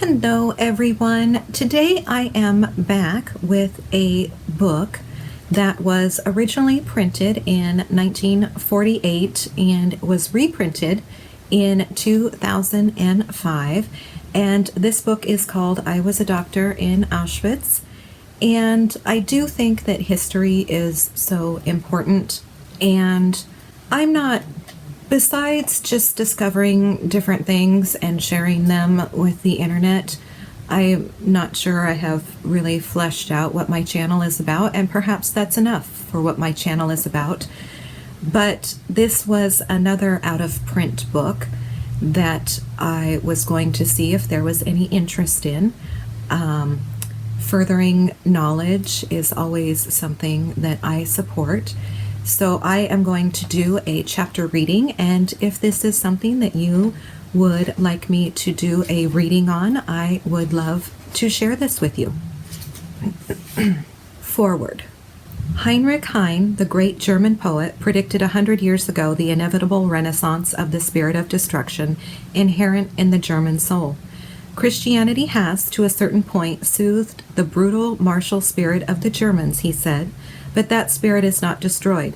Hello, everyone. Today I am back with a book that was originally printed in 1948 and was reprinted in 2005. And this book is called I Was a Doctor in Auschwitz. And I do think that history is so important. And I'm not, besides just discovering different things and sharing them with the internet, I'm not sure I have really fleshed out what my channel is about, and perhaps that's enough for what my channel is about. But this was another out-of-print book that I was going to see if there was any interest in. Furthering knowledge is always something that I support. So I am going to do a chapter reading, and if this is something that you would like me to do a reading on, I would love to share this with you. Foreword. Heinrich Heine, the great German poet, predicted 100 years ago the inevitable renaissance of the spirit of destruction inherent in the German soul. Christianity has, to a certain point, soothed the brutal, martial spirit of the Germans, he said, but that spirit is not destroyed.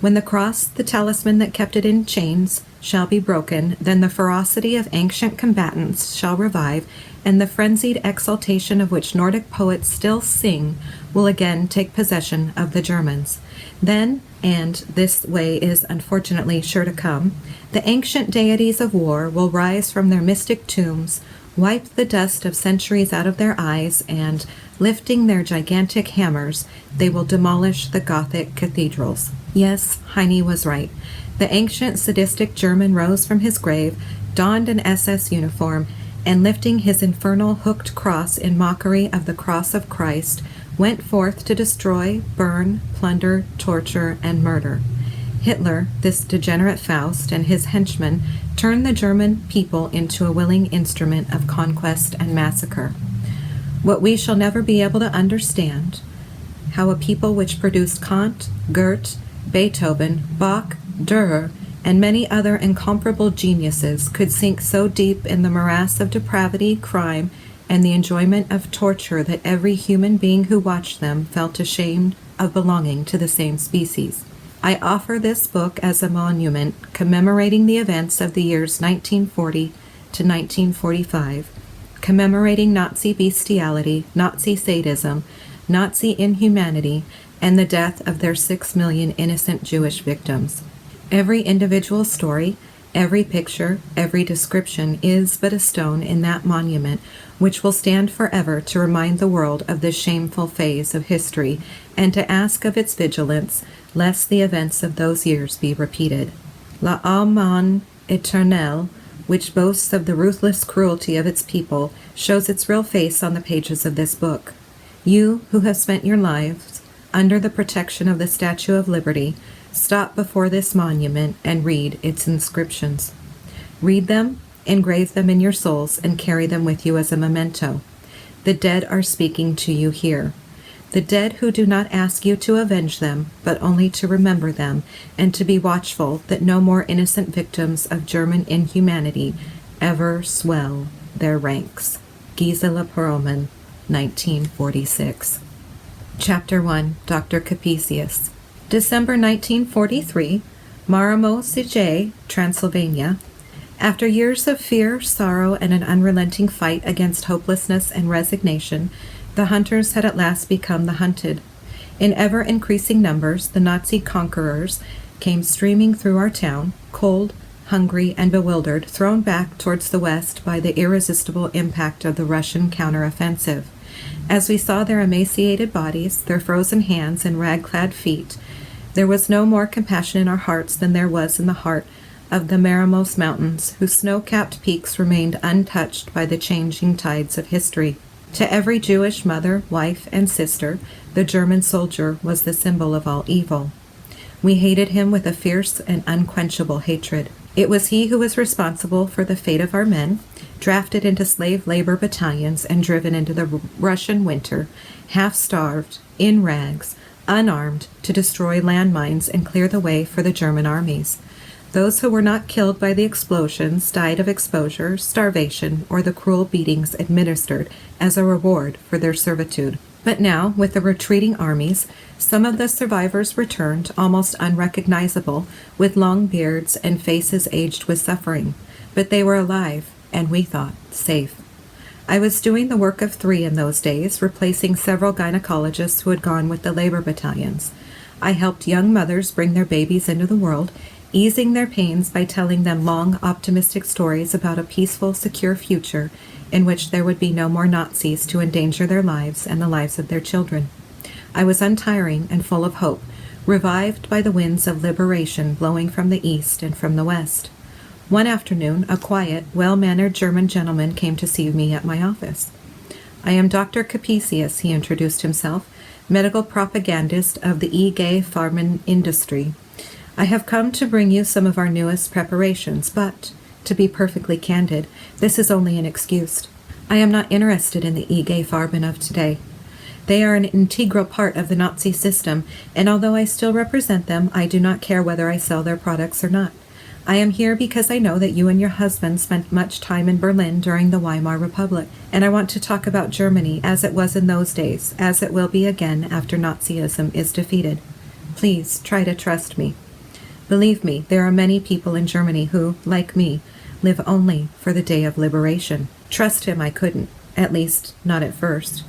When the cross, the talisman that kept it in chains, shall be broken, then the ferocity of ancient combatants shall revive, and the frenzied exultation of which Nordic poets still sing will again take possession of the Germans. Then, and this way is unfortunately sure to come, the ancient deities of war will rise from their mystic tombs, wipe the dust of centuries out of their eyes, and, lifting their gigantic hammers, they will demolish the Gothic cathedrals. Yes, Heine was right. The ancient sadistic German rose from his grave, donned an SS uniform, and lifting his infernal hooked cross in mockery of the cross of Christ, went forth to destroy, burn, plunder, torture, and murder. Hitler, this degenerate Faust, and his henchmen turned the German people into a willing instrument of conquest and massacre. What we shall never be able to understand, how a people which produced Kant, Goethe, Beethoven, Bach, Dürer, and many other incomparable geniuses could sink so deep in the morass of depravity, crime, and the enjoyment of torture that every human being who watched them felt ashamed of belonging to the same species. I offer this book as a monument commemorating the events of the years 1940 to 1945, commemorating Nazi bestiality, Nazi sadism, Nazi inhumanity, and the death of their 6 million innocent Jewish victims. Every individual story, every picture, every description is but a stone in that monument which will stand forever to remind the world of this shameful phase of history and to ask of its vigilance lest the events of those years be repeated. La Allemagne Éternelle, which boasts of the ruthless cruelty of its people, shows its real face on the pages of this book. You, who have spent your lives under the protection of the Statue of Liberty, stop before this monument and read its inscriptions. Read them, engrave them in your souls, and carry them with you as a memento. The dead are speaking to you here. The dead who do not ask you to avenge them, but only to remember them, and to be watchful that no more innocent victims of German inhumanity ever swell their ranks. Gisela Perlman, 1946. Chapter 1. Dr. Capesius. December 1943, Maramo Sige, Transylvania. After years of fear, sorrow, and an unrelenting fight against hopelessness and resignation, the hunters had at last become the hunted. In ever-increasing numbers, the Nazi conquerors came streaming through our town, cold, hungry, and bewildered, thrown back towards the west by the irresistible impact of the Russian counteroffensive. As we saw their emaciated bodies, their frozen hands, and rag-clad feet, there was no more compassion in our hearts than there was in the heart of the Maramos Mountains, whose snow-capped peaks remained untouched by the changing tides of history. To every Jewish mother, wife, and sister, the German soldier was the symbol of all evil. We hated him with a fierce and unquenchable hatred. It was he who was responsible for the fate of our men, drafted into slave labor battalions and driven into the Russian winter, half-starved, in rags, unarmed, to destroy landmines and clear the way for the German armies. Those who were not killed by the explosions died of exposure, starvation, or the cruel beatings administered as a reward for their servitude. But now, with the retreating armies, some of the survivors returned, almost unrecognizable, with long beards and faces aged with suffering. But they were alive, and we thought, safe. I was doing the work of 3 in those days, replacing several gynecologists who had gone with the labor battalions. I helped young mothers bring their babies into the world, easing their pains by telling them long, optimistic stories about a peaceful, secure future in which there would be no more Nazis to endanger their lives and the lives of their children. I was untiring and full of hope, revived by the winds of liberation blowing from the east and from the west. One afternoon, a quiet, well-mannered German gentleman came to see me at my office. "I am Dr. Capesius," he introduced himself, medical propagandist of the E-Gay Farben industry. "I have come to bring you some of our newest preparations, but, to be perfectly candid, this is only an excuse. I am not interested in the E-Gay Farben of today. They are an integral part of the Nazi system, and although I still represent them, I do not care whether I sell their products or not. I am here because I know that you and your husband spent much time in Berlin during the Weimar Republic, and I want to talk about Germany as it was in those days, as it will be again after Nazism is defeated. Please try to trust me. Believe me, there are many people in Germany who, like me, live only for the day of liberation." Trust him I couldn't, at least not at first.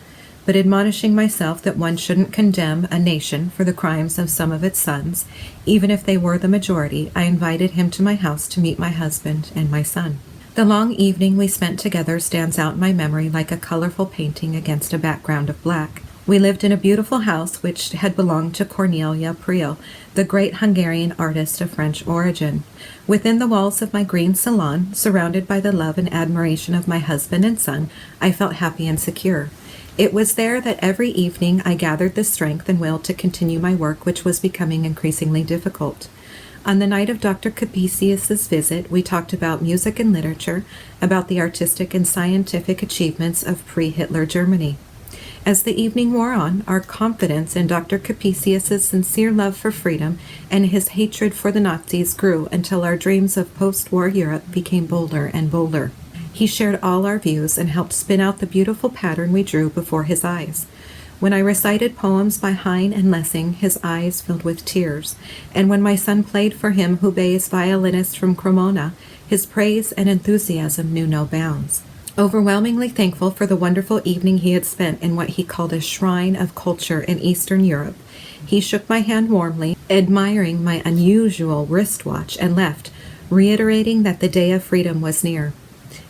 But admonishing myself that one shouldn't condemn a nation for the crimes of some of its sons, even if they were the majority, I invited him to my house to meet my husband and my son. The long evening we spent together stands out in my memory like a colorful painting against a background of black. We lived in a beautiful house which had belonged to Cornelia Preel, the great Hungarian artist of French origin. Within the walls of my green salon, surrounded by the love and admiration of my husband and son, I felt happy and secure. It was there that every evening I gathered the strength and will to continue my work, which was becoming increasingly difficult. On the night of Dr. Capesius's visit, we talked about music and literature, about the artistic and scientific achievements of pre-Hitler Germany. As the evening wore on, our confidence in Dr. Capesius's sincere love for freedom and his hatred for the Nazis grew until our dreams of post-war Europe became bolder and bolder. He shared all our views and helped spin out the beautiful pattern we drew before his eyes. When I recited poems by Heine and Lessing, his eyes filled with tears, and when my son played for him Hubei's violinist from Cremona, his praise and enthusiasm knew no bounds. Overwhelmingly thankful for the wonderful evening he had spent in what he called a shrine of culture in Eastern Europe, he shook my hand warmly, admiring my unusual wristwatch, and left, reiterating that the day of freedom was near.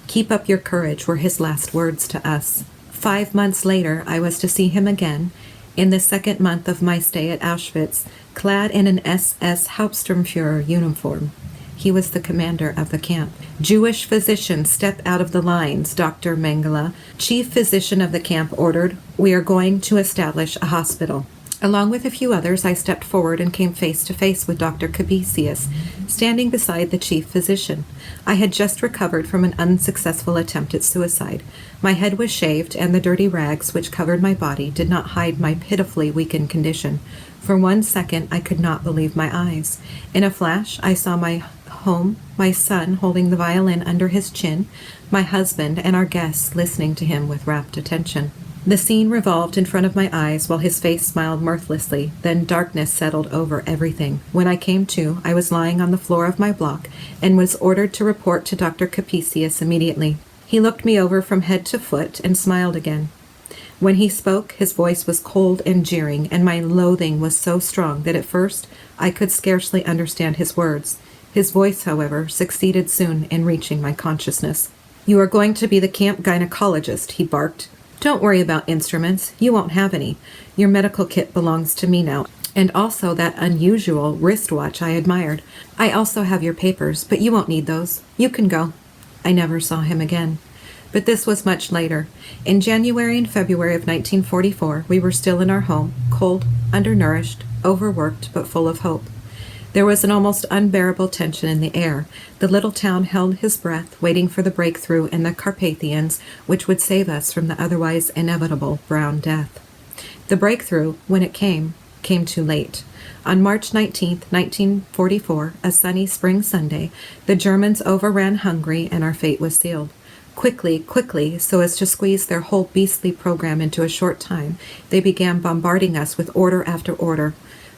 "Keep up your courage," were his last words to us. 5 months later, I was to see him again, in the second month of my stay at Auschwitz, clad in an SS Hauptsturmführer uniform. He was the commander of the camp. "Jewish physicians, step out of the lines," Dr. Mengele, chief physician of the camp, ordered. "We are going to establish a hospital." Along with a few others, I stepped forward and came face to face with Dr. Capesius, standing beside the chief physician. I had just recovered from an unsuccessful attempt at suicide. My head was shaved, and the dirty rags which covered my body did not hide my pitifully weakened condition. For 1 second, I could not believe my eyes. In a flash, I saw my home, my son holding the violin under his chin, my husband, and our guests listening to him with rapt attention. The scene revolved in front of my eyes while his face smiled mirthlessly. Then darkness settled over everything. When I came to, I was lying on the floor of my block and was ordered to report to Dr. Capesius immediately. He looked me over from head to foot and smiled again. When he spoke, his voice was cold and jeering, and my loathing was so strong that at first I could scarcely understand his words. His voice, however, succeeded soon in reaching my consciousness. "You are going to be the camp gynecologist," he barked. "Don't worry about instruments. You won't have any. Your medical kit belongs to me now, and also that unusual wristwatch I admired. I also have your papers, but you won't need those. You can go." I never saw him again. But this was much later. In January and February of 1944, we were still in our home, cold, undernourished, overworked, but full of hope. There was an almost unbearable tension in the air. The little town held his breath, waiting for the breakthrough in the Carpathians, which would save us from the otherwise inevitable brown death. The breakthrough, when it came too late. On March 19, 1944, a sunny spring Sunday, the Germans overran Hungary and our fate was sealed. Quickly, quickly, so as to squeeze their whole beastly program into a short time, they began bombarding us with order after order.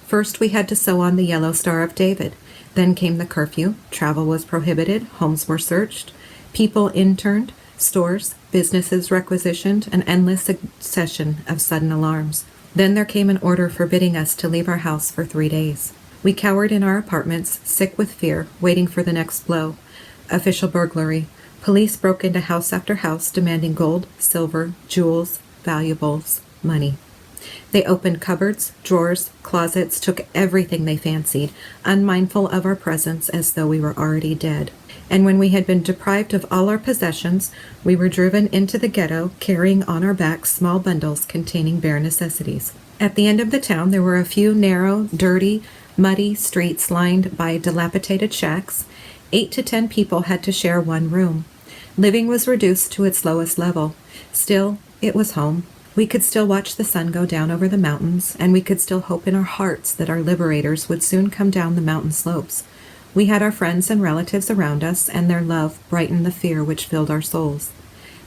First, we had to sew on the yellow Star of David. Then came the curfew. Travel was prohibited. Homes were searched. People interned. Stores, businesses requisitioned. An endless succession of sudden alarms. Then there came an order forbidding us to leave our house for 3 days. We cowered in our apartments, sick with fear, waiting for the next blow. Official burglary. Police broke into house after house, demanding gold, silver, jewels, valuables, money. They opened cupboards, drawers, closets, took everything they fancied, unmindful of our presence as though we were already dead. And when we had been deprived of all our possessions, we were driven into the ghetto, carrying on our backs small bundles containing bare necessities. At the end of the town, there were a few narrow, dirty, muddy streets lined by dilapidated shacks. 8 to 10 people had to share one room. Living was reduced to its lowest level. Still, it was home. We could still watch the sun go down over the mountains, and we could still hope in our hearts that our liberators would soon come down the mountain slopes. We had our friends and relatives around us, and their love brightened the fear which filled our souls.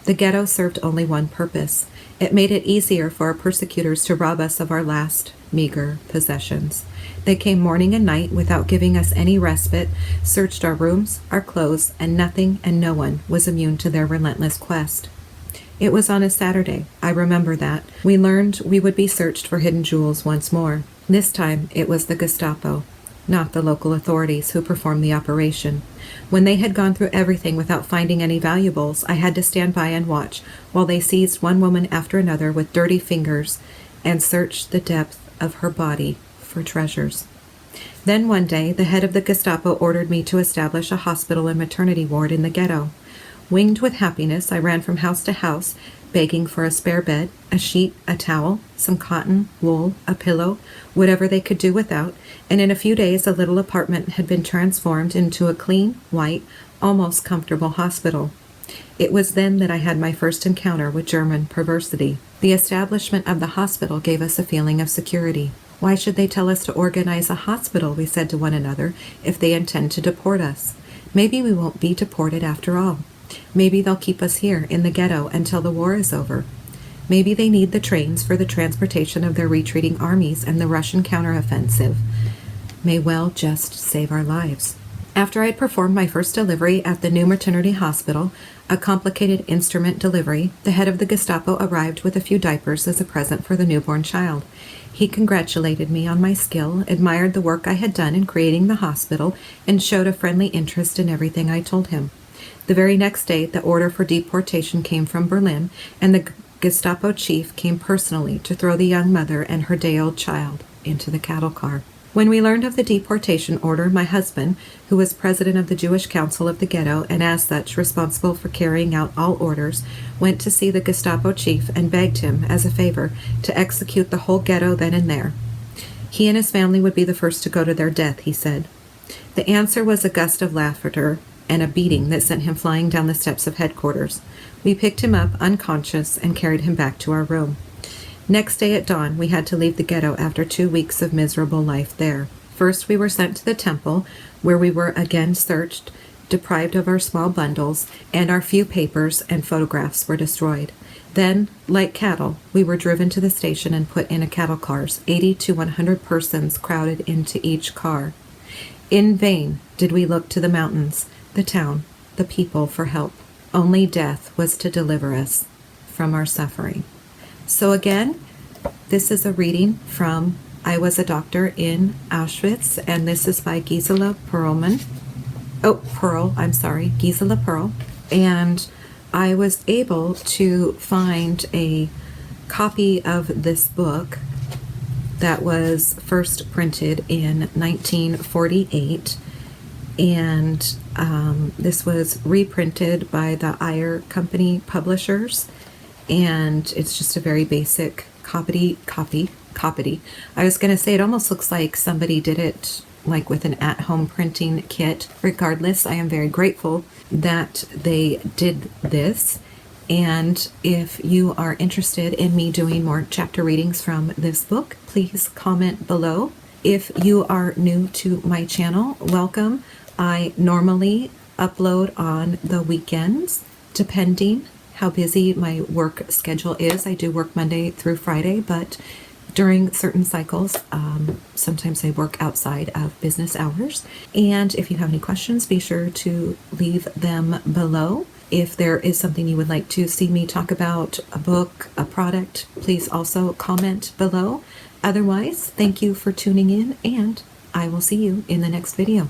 The ghetto served only one purpose. It made it easier for our persecutors to rob us of our last meager possessions. They came morning and night without giving us any respite, searched our rooms, our clothes, and nothing and no one was immune to their relentless quest. It was on a Saturday, I remember that. We learned we would be searched for hidden jewels once more. This time it was the Gestapo, not the local authorities, who performed the operation. When they had gone through everything without finding any valuables, I had to stand by and watch while they seized one woman after another with dirty fingers and searched the depth of her body for treasures. Then one day, the head of the Gestapo ordered me to establish a hospital and maternity ward in the ghetto. Winged with happiness, I ran from house to house, begging for a spare bed, a sheet, a towel, some cotton, wool, a pillow, whatever they could do without, and in a few days a little apartment had been transformed into a clean, white, almost comfortable hospital. It was then that I had my first encounter with German perversity. The establishment of the hospital gave us a feeling of security. Why should they tell us to organize a hospital, we said to one another, if they intend to deport us? Maybe we won't be deported after all. Maybe they'll keep us here in the ghetto until the war is over. Maybe they need the trains for the transportation of their retreating armies, and the Russian counteroffensive may well just save our lives. After I had performed my first delivery at the new maternity hospital, a complicated instrument delivery, the head of the Gestapo arrived with a few diapers as a present for the newborn child. He congratulated me on my skill, admired the work I had done in creating the hospital, and showed a friendly interest in everything I told him. The very next day, the order for deportation came from Berlin, and the Gestapo chief came personally to throw the young mother and her day-old child into the cattle car. When we learned of the deportation order, my husband, who was president of the Jewish Council of the Ghetto and as such responsible for carrying out all orders, went to see the Gestapo chief and begged him, as a favor, to execute the whole ghetto then and there. He and his family would be the first to go to their death, he said. The answer was a gust of laughter and a beating that sent him flying down the steps of headquarters. We picked him up, unconscious, and carried him back to our room. Next day at dawn, we had to leave the ghetto after 2 weeks of miserable life there. First, we were sent to the temple, where we were again searched, deprived of our small bundles, and our few papers and photographs were destroyed. Then, like cattle, we were driven to the station and put in a cattle cars, 80 to 100 persons crowded into each car. In vain did we look to the mountains, the town, the people for help. Only death was to deliver us from our suffering. So again, this is a reading from I Was a Doctor in Auschwitz, and this is by Gisela Perl. And I was able to find a copy of this book that was first printed in 1948, and this was reprinted by the Eyre Company Publishers, and it's just a very basic copy. I was going to say it almost looks like somebody did it like with an at-home printing kit. Regardless, I am very grateful that they did this. And if you are interested in me doing more chapter readings from this book, please comment below If you are new to my channel, welcome. I normally upload on the weekends, depending how busy my work schedule is. I do work Monday through Friday, but during certain cycles, sometimes I work outside of business hours. And if you have any questions, be sure to leave them below. If there is something you would like to see me talk about, a book, a product, please also comment below. Otherwise, thank you for tuning in, and I will see you in the next video.